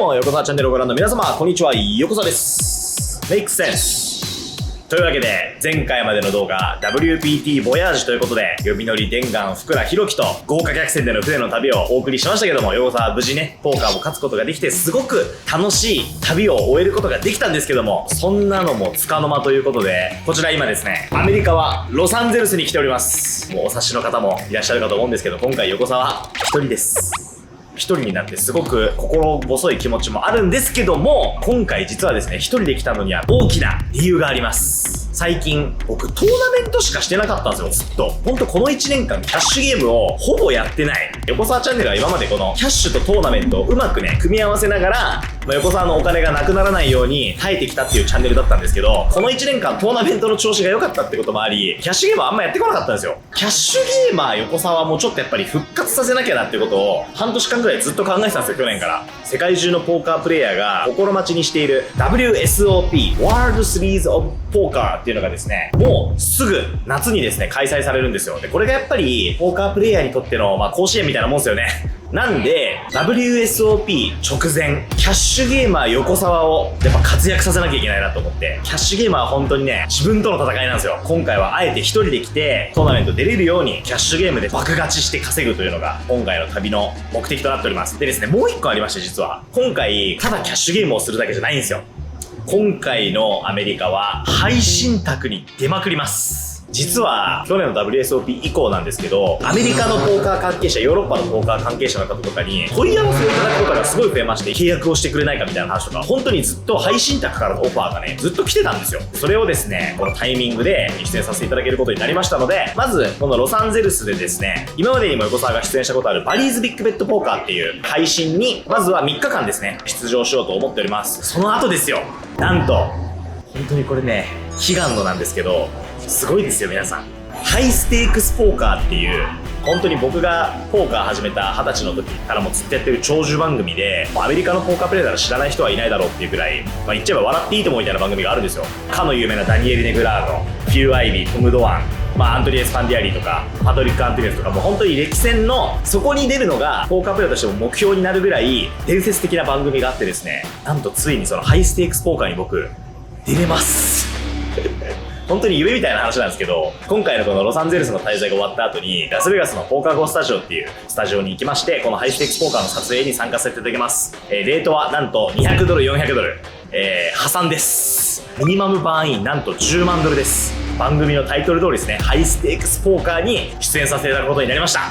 も横澤チャンネルをご覧の皆様、こんにちは、横澤です。Make sense。というわけで、前回までの動画、WPT ボヤージュということで、呼び乗り伝願福良弘樹と豪華客船での船の旅をお送りしましたけども、横澤は無事ね、ポーカーも勝つことができて、すごく楽しい旅を終えることができたんですけども、そんなのもつかの間ということで、こちら今ですね、アメリカはロサンゼルスに来ております。もうお察しの方もいらっしゃるかと思うんですけど、今回横澤は一人です。一人になってすごく心細い気持ちもあるんですけども、今回実はですね、一人で来たのには大きな理由があります。最近僕トーナメントしかしてなかったんですよ、ずっと。ほんとこの1年間キャッシュゲームをほぼやってない。横澤チャンネルは今までこのキャッシュとトーナメントをうまくね組み合わせながら、横澤のお金がなくならないように耐えてきたっていうチャンネルだったんですけど、この1年間トーナメントの調子が良かったってこともあり、キャッシュゲームはあんまやってこなかったんですよ。キャッシュゲーマー横澤もちょっとやっぱり復活させなきゃなってことを半年間ぐらいずっと考えてたんですよ、去年から。世界中のポーカープレイヤーが心待ちにしている WSOP World Series of Poker っていうのがですね、もうすぐ夏にですね開催されるんですよ。でこれがやっぱりポーカープレイヤーにとっての甲子園みたいなもんですよね。なんで WSOP 直前、キャッシュゲーマー横澤をやっぱ活躍させなきゃいけないなと思って、キャッシュゲーマーは本当にね、自分との戦いなんですよ。今回はあえて一人で来てトーナメント出れるようにキャッシュゲームで爆勝ちして稼ぐというのが今回の旅の目的となっております。でですね、もう一個ありまして、実は今回ただキャッシュゲームをするだけじゃないんですよ。今回のアメリカは配信宅に出まくります。実は去年の WSOP 以降なんですけど、アメリカのポーカー関係者、ヨーロッパのポーカー関係者の方とかに問い合わせをいただくことがすごい増えまして、契約をしてくれないかみたいな話とか、本当にずっと配信宅からのオファーがねずっと来てたんですよ。それをですね、このタイミングで出演させていただけることになりましたので、まずこのロサンゼルスでですね、今までにも横澤が出演したことあるバリーズビッグベッドポーカーっていう配信にまずは3日間ですね出場しようと思っております。その後ですよ、なんと本当にこれね悲願のなんですけど、すごいですよ皆さん。ハイステークスポーカーっていう、本当に僕がポーカー始めた20歳の時からもずっとやってる長寿番組で、アメリカのポーカープレイなら知らない人はいないだろうっていうくらい、言っちゃえば笑っていいともみたいな番組があるんですよ。かの有名なダニエル・ネグラーノ、フィル・アイビー、トム・ドワン、アントニエス・パンディアリーとかパトリック・アントニエスとか、もう本当に歴戦のそこに出るのがポーカープレイヤーとしても目標になるぐらい伝説的な番組があってですね、なんとついにそのハイステークスポーカーに僕出れます本当に夢みたいな話なんですけど、今回のこのロサンゼルスの滞在が終わった後にラスベガスのポーカーゴースタジオっていうスタジオに行きまして、このハイステークスポーカーの撮影に参加させていただきます。レートはなんと$200、$400、破産です。ミニマムバーンインなんと$10万です。番組のタイトル通りですね、ハイステークスポーカーに出演させていただくことになりました。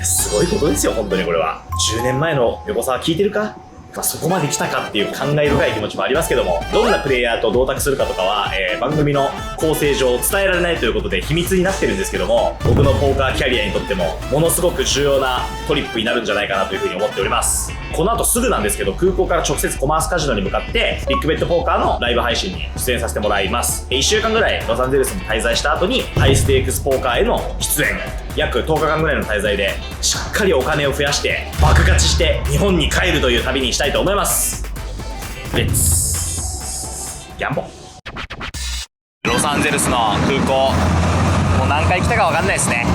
すごいことですよ本当に。これは10年前の横澤聞いてるか。そこまで来たかっていう感慨深い気持ちもありますけども、どんなプレイヤーと同卓するかとかは、番組の構成上伝えられないということで秘密になってるんですけども、僕のポーカーキャリアにとってもものすごく重要なトリップになるんじゃないかなというふうに思っております。この後すぐなんですけど、空港から直接コマースカジノに向かってビッグベッドポーカーのライブ配信に出演させてもらいます。1週間ぐらいロサンゼルスに滞在した後にハイステークスポーカーへの出演、約10日間ぐらいの滞在でしっかりお金を増やして爆勝ちして日本に帰るという旅にしたいと思います。レッツギャンボ。ロサンゼルスの空港、もう何回来たか分かんないですね。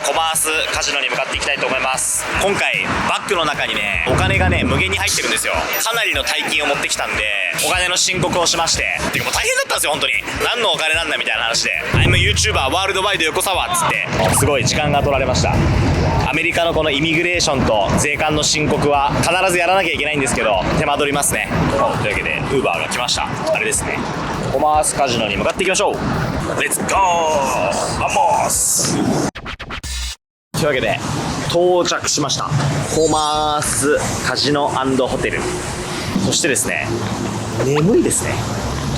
コマースカジノに向かっていきたいと思います。今回バッグの中にねお金がね無限に入ってるんですよ。かなりの大金を持ってきたんで、お金の申告をしまして、てかもう大変だったんですよ本当に。何のお金なんだみたいな話で、 I'm a YouTuber ワールドワイド横澤っつってすごい時間が取られました。アメリカのこのイミグレーションと税関の申告は必ずやらなきゃいけないんですけど、手間取りますね。というわけで Uber が来ました。あれですね、コマースカジノに向かっていきましょう。レッツゴーバモス。というわけで到着しました。コマースカジノ&ホテル。そしてですね、眠いですね。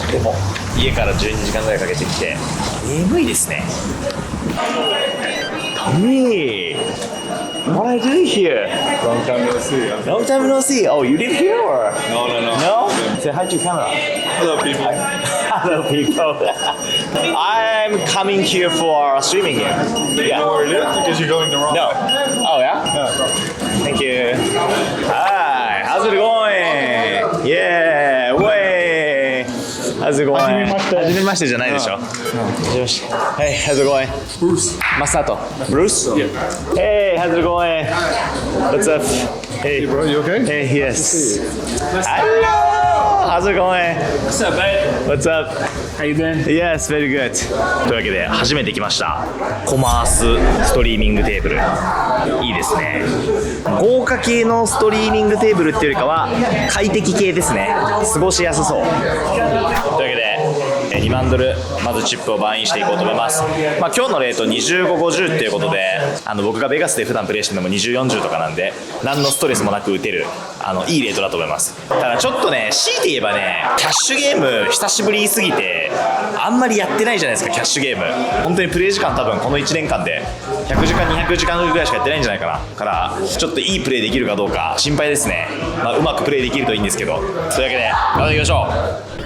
とても家から12時間ぐらいかけてきて眠いですね。Tommy, what are you doing here? Long time no see. Long time no see. Oh, you live here or? No. No? Say hi to camera. Hello, people. Hello, people. I'm coming here for streaming here. You know where it is? Because you're going the wrong No. way. Oh, yeah? Yeah. Thank you. Hi, how's it going? Yeah, way. How's it going? はじめましてじゃないでしょ。はじめまして。Hey, how's it going? Bruce. Masato. Bruce? Yeah. Hey, how's it going? What's up? Hey, Bro, you okay? Hey, yes. Hello! How's it going? What's up, bud? What's up? How you been? Yes, very good. というわけで初めて来ましたコマースストリーミングテーブル。いいですね。豪華系のストリーミングテーブルっていうよりかは快適系ですね。過ごしやすそう。というわけで2万ドルまずチップをバインしていこうと思います。まあ、今日のレート2550っていうことで僕がベガスで普段プレイしてるのも2040とかなんで何のストレスもなく打てるいいレートだと思います。ただちょっとね強いて言えばねキャッシュゲーム久しぶりすぎてあんまりやってないじゃないですか。キャッシュゲーム本当にプレイ時間多分この1年間で100時間200時間ぐらいしかやってないんじゃないかな。からちょっといいプレイできるかどうか心配ですね。まあ、うまくプレイできるといいんですけど。というわけで頑張っていきましょう。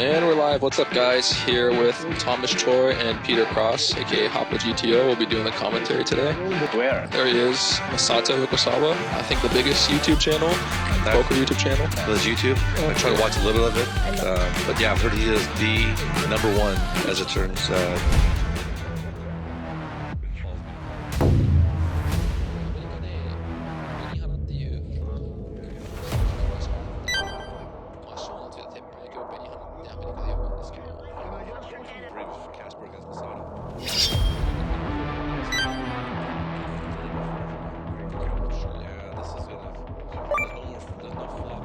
And we're live. What's up, guys? Here with Thomas Choi and Peter Cross, aka Hoppa GTO. We'll be doing the commentary today. Where? There he is, Masato Hokusawa. I think the biggest YouTube channel, poker YouTube channel. Does YouTube? I try to watch a little of it, but yeah, I've heard he is the number one as it turns. Casper against Masato. Yeah, this is gonna. There's no flop.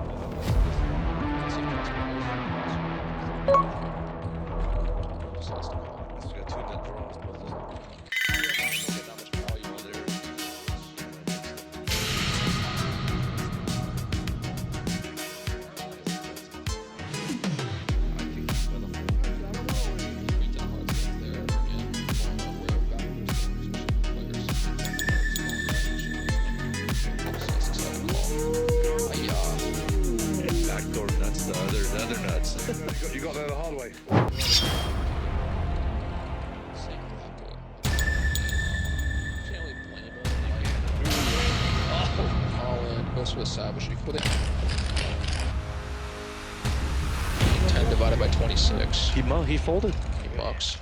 He's got two dead draws, but there's not much value there. Backdoor nuts, the other nuts. You got that the hard way. All in. Goes for the savage. You put it. 10 divided by 26. He folded. He mucks.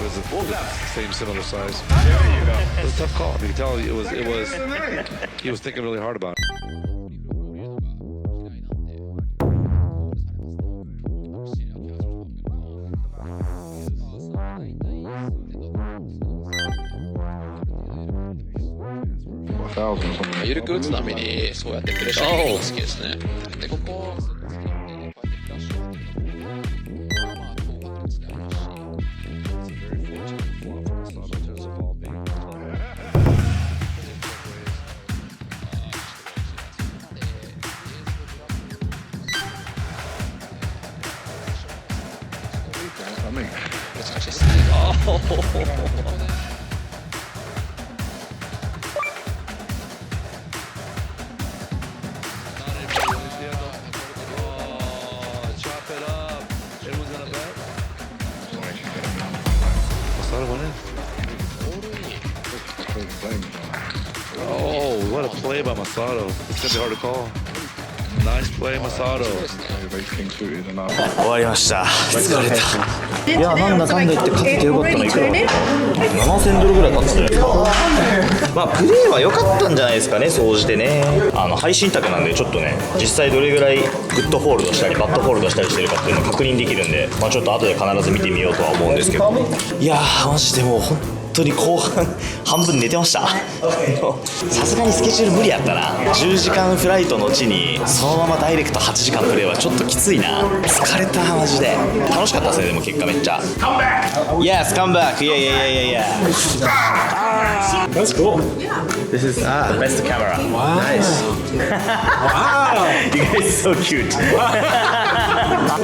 was the same similar size. There you go. It was a tough call. You can tell it was he was thinking really hard about it.ユルク打つためにそうやってプレッシャーが好きですね。でここ難しいですね。Oh, what a play by Masato. It's gonna be hard to call. Nice play, Masato. 終わりました。疲れた。いや、なんだかんだ言って勝ってよかったのいくら7000ドルぐらい勝ったんじゃないですか。まあプレーは良かったんじゃないですかね、総じてね。配信宅なんでちょっとね、実際どれぐらいグッドホールドしたりバッドホールドしたりしてるかっていうのを確認できるんで、まあちょっと後で必ず見てみようとは思うんですけど、いやーマジでもう本当に後半半分寝てました。さすがにスケジュール無理やったな。10時間フライトの地にそのままダイレクト8時間プレーはちょっときついな。疲れたマジで。楽しかったですね。でも結果めっちゃ Yes, come back. Yeah. That's cool. This is best camera. Wow. Nice. Wow. You guys so cute.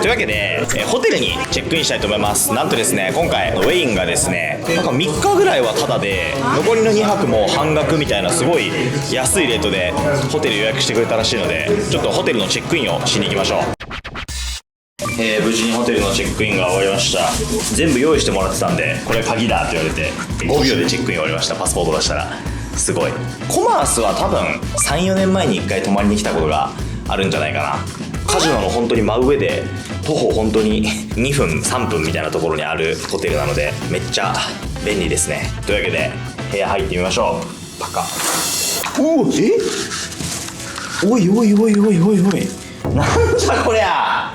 というわけで、ホテルにチェックインしたいと思います。なんとですね、今回ウェインがですね、なんか3日ぐらいはタダで、残りの2泊も半額みたいなすごい安いレートでホテル予約してくれたらしいので、ちょっとホテルのチェックインをしに行きましょう。無事にホテルのチェックインが終わりました。全部用意してもらってたんで、これ鍵だって言われて5秒でチェックイン終わりました。パスポート出したらすごい。コマースは多分 3,4 年前に1回泊まりに来たことがあるんじゃないかな。カジノの本当に真上で徒歩本当に2分3分みたいなところにあるホテルなので、めっちゃ便利ですね。というわけで部屋入ってみましょう。パカ。おおいなんじゃこりゃ。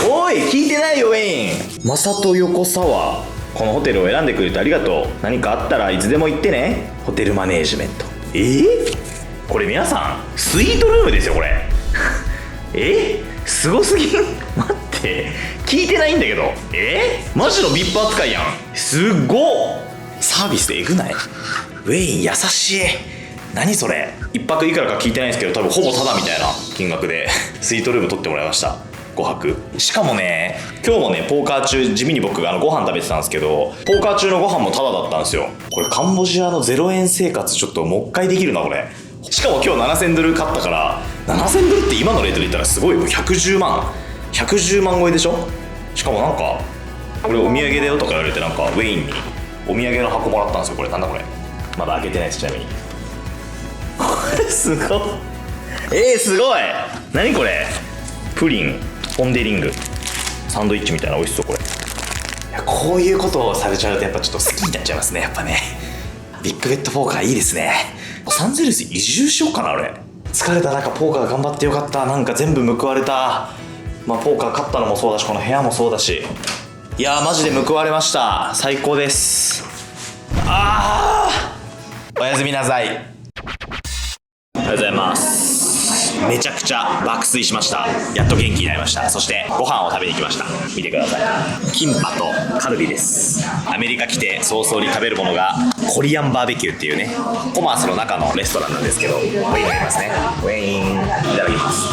おい聞いてないよウェイン。マサト横澤、このホテルを選んでくれてありがとう。何かあったらいつでも言ってね。ホテルマネージメント。これ皆さんスイートルームですよこれ。すごすぎん。待って聞いてないんだけど。マジの VIP 扱いやん。すっごっ。サービスでエグない？ウェイン優しい。何それ。1泊いくらか聞いてないんですけど、多分ほぼタダみたいな金額でスイートルーム取ってもらいました。5泊。しかもね、今日もねポーカー中地味に僕ご飯食べてたんですけど、ポーカー中のご飯もタダだったんですよ。これカンボジアの0円生活ちょっともう一回できるなこれ。しかも今日7000ドル買ったから、7000ドルって今のレートで言ったらすごいよ。110万超えでしょ。しかもなんかこれお土産だよとか言われて、なんかウェインにお土産の箱もらったんですよ。これなんだこれ。まだ開けてないです。ちなみにこれすごい。すごい。何これ。プリンポン・デ・リングサンドイッチみたいな。美味しそうこれ。いやこういうことをされちゃうとやっぱちょっと好きになっちゃいますね。やっぱねビッグベッドポーカーいいですね。ロサンゼルス移住しようかな俺。疲れた。なんかポーカー頑張ってよかった。なんか全部報われた。まあポーカー勝ったのもそうだし、この部屋もそうだし、いやーマジで報われました。最高です。おやすみなさい。おはようございます。めちゃくちゃ爆睡しました。やっと元気になりました。そしてご飯を食べに行きました。見てください。キンパとカルビです。アメリカ来て早々に食べるものがコリアンバーベキューっていうね、コマースの中のレストランなんですけど、ウェインありますね。ウェインいただきます。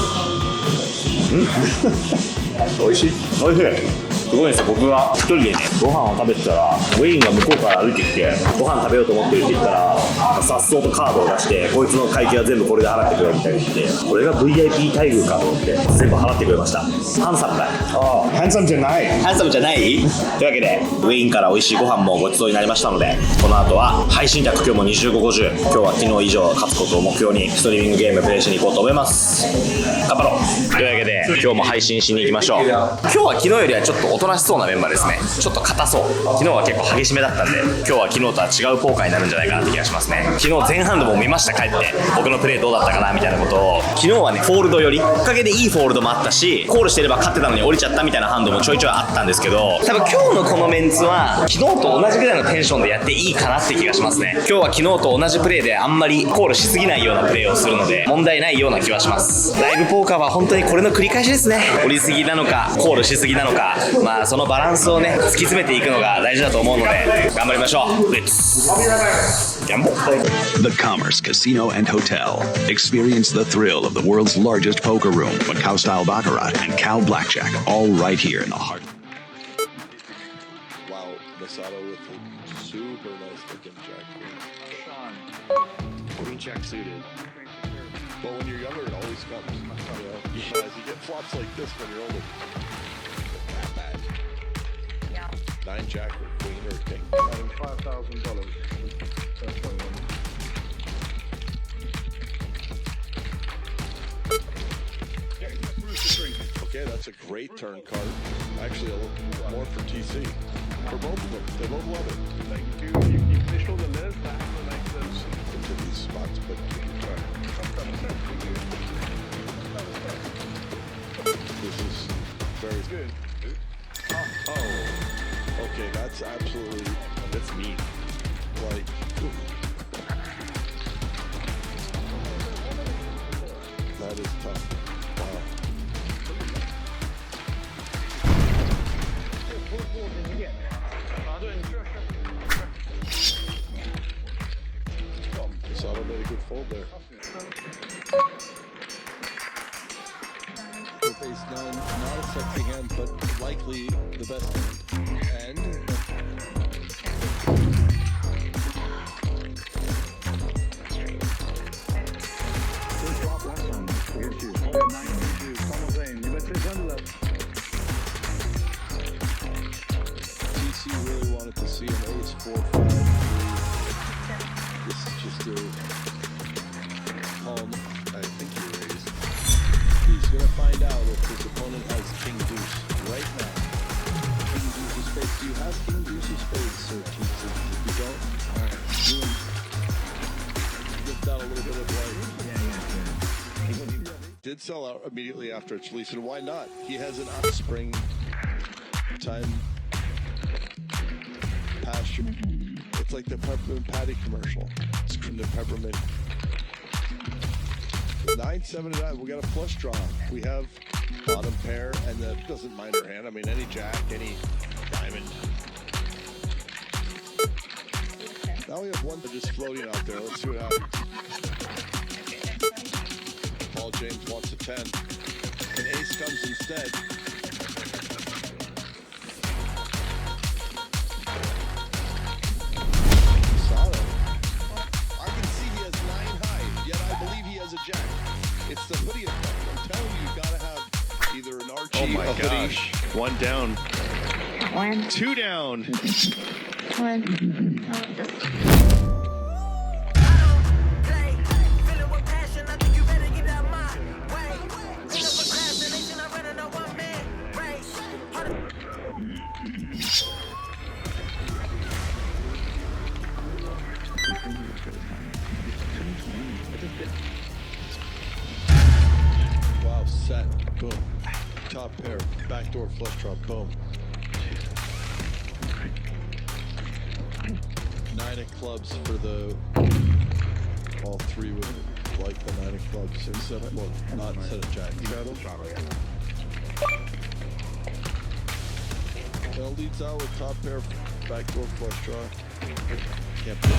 美味しい。美味しい。すごいですよ。僕が一人でねご飯を食べてたら、ウェインが向こうから歩いてきてご飯食べようと思ってるって言ったら、さっそうとカードを出して、こいつの会計は全部これで払ってくれるみたいに言って、これが VIP 待遇かと思って全部払ってくれました。ハンサムだ。ハンサムじゃない。ハンサムじゃない。というわけでウェインから美味しいご飯もごちそうになりましたので、この後は配信宅、今日も2550、今日は昨日以上勝つことを目標にストリーミングゲームプレイしに行こうと思います。頑張ろう。というわけで今日も配信しに行きましょう。今日は昨日よりはちょっとおとなしそうなメンバーですね。ちょっと硬そう。昨日は結構激しめだったんで、今日は昨日とは違うポーカーになるんじゃないかなって気がしますね。昨日前半でも見ました、帰って僕のプレーどうだったかなみたいなことを。昨日はね、フォールドよりおかげでいいフォールドもあったし、コールしてれば勝ってたのに降りちゃったみたいなハンドもちょいちょいあったんですけど、多分今日のこのメンツは昨日と同じぐらいのテンションでやっていいかなって気がしますね。今日は昨日と同じプレーであんまりコールしすぎないようなプレーをするので問題ないような気はします。ライブポーカーは本当にこれの繰り返しですね。降りすぎなのかコールしすぎなのか、まあそのバランスをね突き詰めていくのが大事だと思うので頑張りましょう。レッツギャンボ。 The Commerce Casino and Hotel. Experience the thrill of the world's largest poker room, Macau-style baccarat, and Cal Blackjack, all right here in the heart. Wow, Masato with a super nice looking jack queen jack suited. Well, when you're younger, it always comes. You get flops like this when you're older. Not bad. Yeah. 9 jack or queen or king. $5,000. Okay, that's a great turn card. Actually, a little more for TC. For both of them, they both love it. Thank you. You can show the list. I have like this. Into these spots, but this is very good. Oh, okay, that's mean. Like, that is tough. Wow. Masato made a good fold there. Face 9, not a sexy hand, but likely the best hand. And TC really wanted to see an ace 4-5. This is just a call. I think he raised. He's gonna find out if his opponent has king deuce right now. King deuce spades. Do you have king deuce spades, Sir TC? If you don't, you lift out a little bit of light. Did sell out immediately after its release, and why not? He has an spring time pasture. It's like the peppermint patty commercial. It's from the peppermint. 9-7-9. We got a flush draw. We have bottom pair, and that doesn't mind her hand. I mean, any jack, any diamond. Now we have one just floating out there. Let's see what happens. Paul James wants a 10. An ace comes instead. Masato. I can see he has 9 high, yet I believe he has a jack. It's the hoodie effect. I'm telling you, you gotta have either an Archie, Oh my a hoodie. gosh. 1 down. 2 down. Wow, set. Boom. Top pair. Backdoor flush draw. Boom. 9 of clubs for the. All 3 would like the 9 of clubs. Instead of, well, not instead of jack. Well, leads out with top pair. Backdoor flush draw. Can't put it.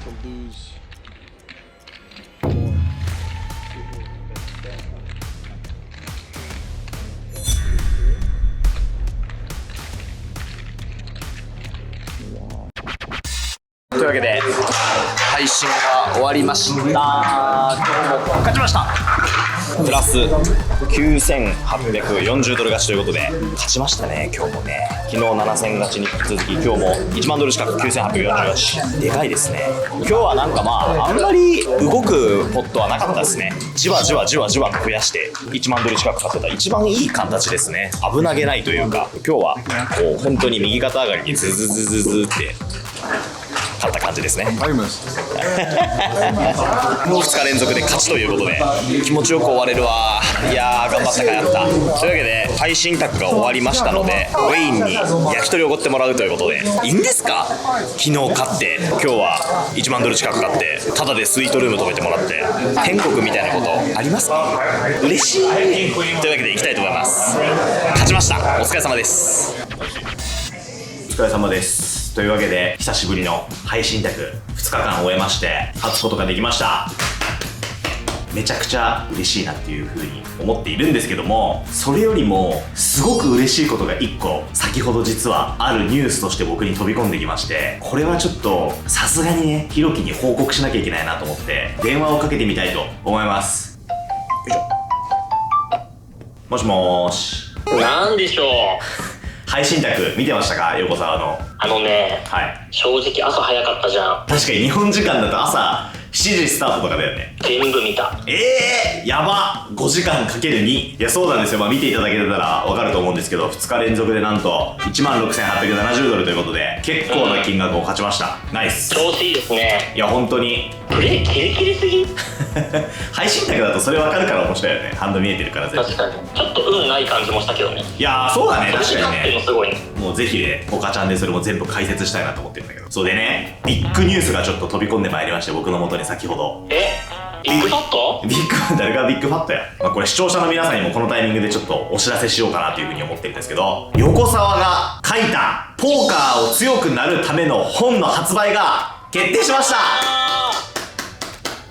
To lose more.というわけで配信が終わりました。今日も勝ちました。プラス9840ドル勝ちということで、勝ちましたね、今日もね。昨日7000勝ちに引き続き、今日も1万ドル近く9840勝ち。でかいですね。今日はなんかあんまり動くポットはなかったですね。じわじわじわじわ増やして1万ドル近く勝ってた一番いい形ですね。危なげないというか、今日はこう本当に右肩上がりにズズズズズって勝った感じですね。2日連続で勝ちということで気持ちよく終われるわ。いやー頑張ったかやった。というわけで配信卓が終わりましたので、ウェインに焼き鳥をおごってもらうということで、いいんですか？昨日勝って今日は1万ドル近く買ってタダでスイートルーム泊めてもらって天国みたいなことありますか？嬉しい。というわけでいきたいと思います。勝ちました。お疲れ様です。お疲れ様です。というわけで久しぶりの配信卓2日間終えまして勝つことができました。めちゃくちゃ嬉しいなっていう風に思っているんですけども、それよりもすごく嬉しいことが1個先ほど実はあるニュースとして僕に飛び込んできまして、これはちょっとさすがにねひろきに報告しなきゃいけないなと思って電話をかけてみたいと思います。よいしょ。もしもーし。なんでしょう。配信卓見てましたか、横澤の。はい、正直朝早かったじゃん。確かに日本時間だと朝7時スタートとかだよね。全部見た。やば。5時間かける2。いやそうなんですよ。見ていただけてたら分かると思うんですけど、2日連続でなんと16,870ドルということで結構な金額を勝ちました。ナイス。調子いいですね。いや本当にプレイキレキレすぎ配信卓だとそれ分かるから面白いよね。ハンド見えてるから全部。確かにちょっと運ない感じもしたけどね。いやそうだね。確かにっていうのすごいね。もうぜひねポカちゃんでそれも全部解説したいなと思ってるんだけど、そうでねビッグニュースがちょっと飛び込んでまいりまして、僕の元に先ほど。ビッグファット？誰がビッグファットや。これ視聴者の皆さんにもこのタイミングでちょっとお知らせしようかなというふうに思ってるんですけど、横澤が書いたポーカーを強くなるための本の発売が決定しました。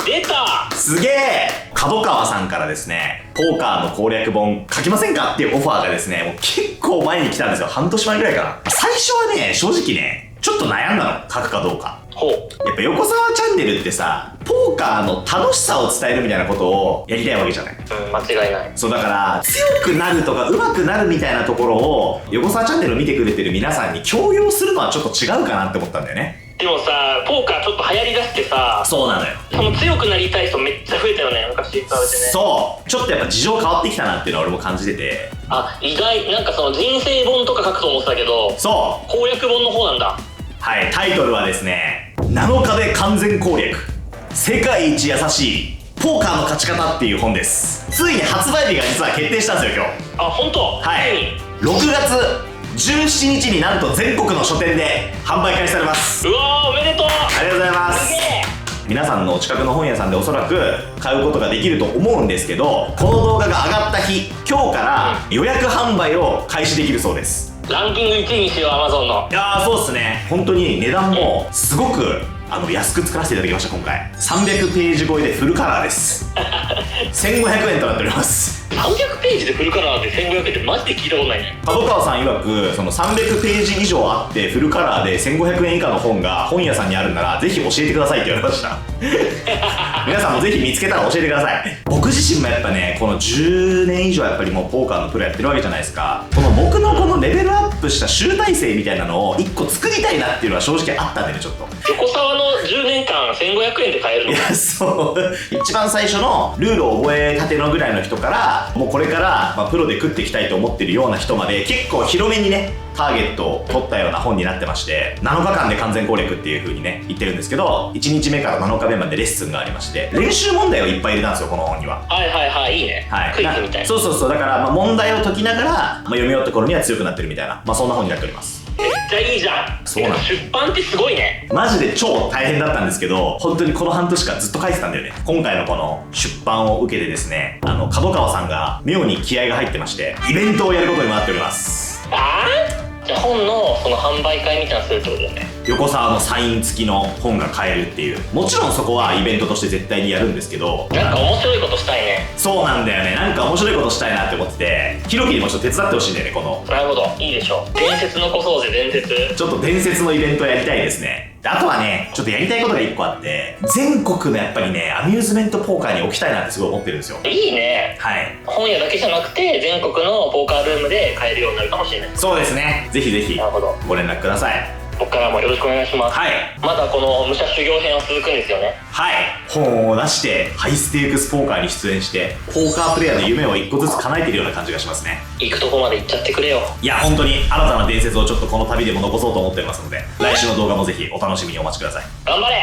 出た。すげえ。角川さんからですね、ポーカーの攻略本書きませんかっていうオファーがですね、もう結構前に来たんですよ。半年前ぐらいかな。最初はね正直ねちょっと悩んだの、書くかどうか。やっぱ横澤チャンネルってさ、ポーカーの楽しさを伝えるみたいなことをやりたいわけじゃない。間違いない。そうだから強くなるとか上手くなるみたいなところを横澤チャンネルを見てくれてる皆さんに強要するのはちょっと違うかなって思ったんだよね。でもさ、ポーカーちょっと流行りだしてさ、そうなのよ。その強くなりたい人めっちゃ増えたよね、昔に比べてね。そうちょっとやっぱ事情変わってきたなっていうのは俺も感じてて、意外。なんかその人生本とか書くと思ってたけど、そう攻略本の方なんだ。はい、タイトルはですね、7日で完全攻略、世界一優しいポーカーの勝ち方っていう本です。ついに発売日が実は決定したんですよ今日。本当？はい、6月17日になんと全国の書店で販売開始されます。うわー、おめでとう。ありがとうございます。すげえ。皆さんのお近くの本屋さんでおそらく買うことができると思うんですけど、この動画が上がった日、今日から予約販売を開始できるそうです。ランキング1位にしよう、Amazon の。いやーそうっすね。本当に値段もすごく安く作らせていただきました。今回300ページ超えでフルカラーです1500円となっております。300ページでフルカラーで1500円ってマジで聞いたことないね。角川さん曰くその300ページ以上あってフルカラーで1500円以下の本が本屋さんにあるならぜひ教えてくださいって言われました皆さんもぜひ見つけたら教えてください。僕自身もやっぱねこの10年以上やっぱりもうポーカーのプロやってるわけじゃないですか。この僕のこのレベルアップした集大成みたいなのを1個作りたいなっていうのは正直あったんでね、ちょっと横澤の10年間1500円で買えるの？いやそう一番最初のルールを覚えたてのぐらいの人からもうこれから、プロで食っていきたいと思ってるような人まで結構広めにねターゲットを取ったような本になってまして、7日間で完全攻略っていう風にね言ってるんですけど、1日目から7日目までレッスンがありまして、練習問題をいっぱい入れたんですよこの本には。はいはいはい、いいね。はい、クイズみたいな。そうだから、問題を解きながら、読み終わった頃には強くなってるみたいな、そんな本になっております。めっちゃいいじゃん。そうなの。出版ってすごいね。マジで超大変だったんですけど、本当にこの半年間ずっと書いてたんだよね。今回のこの出版を受けてですね、角川さんが妙に気合が入ってまして、イベントをやることにもなっております。じゃあ本のその販売会みたいなのするってことだよね。横澤のサイン付きの本が買えるっていう、もちろんそこはイベントとして絶対にやるんですけど、なんか面白いことしたいね。そうなんだよね。なんか面白いことしたいなって思ってて、ひろきにもちょっと手伝ってほしいんだよねこの。なるほど、いいでしょう。伝説残そうぜ、伝説。ちょっと伝説のイベントやりたいですね。であとはね、ちょっとやりたいことが1個あって、全国のやっぱりね、アミューズメントポーカーに置きたいなってすごい思ってるんですよ。いいね。はい。本屋だけじゃなくて全国のポーカールームで買えるようになるかもしれない。そうですね。ぜひぜひなるほど。ご連絡ください。僕からもよろしくお願いします。はい。まだこの武者修行編は続くんですよね。はい。本を出してハイステークスポーカーに出演してポーカープレイヤーの夢を1個ずつ叶えてるような感じがしますね。行くとこまで行っちゃってくれよ。いや本当に新たな伝説をちょっとこの旅でも残そうと思ってますので、来週の動画もぜひお楽しみにお待ちください。頑張れ。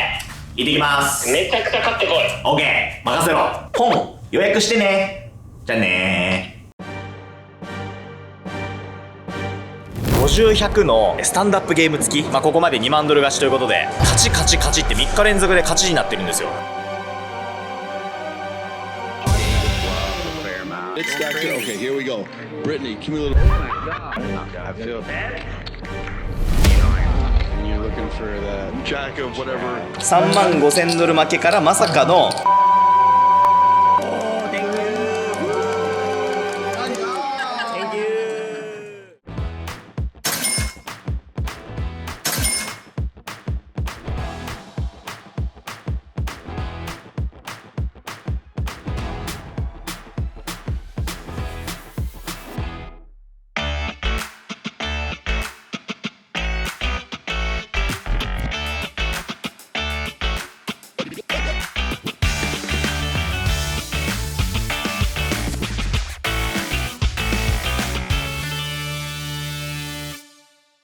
行ってきます。めちゃくちゃ勝ってこい。オッケー、任せろ。本予約してね。じゃあねー。50、100のスタンダップゲーム付き、ここまで2万ドル勝ちということで、勝ち勝ち勝ちって3日連続で勝ちになってるんですよ。It's that good. Okay, here we go. Brittany, give me a little. I feel bad. And you're looking for that jack of whatever. 3万5000ドル負けからまさかの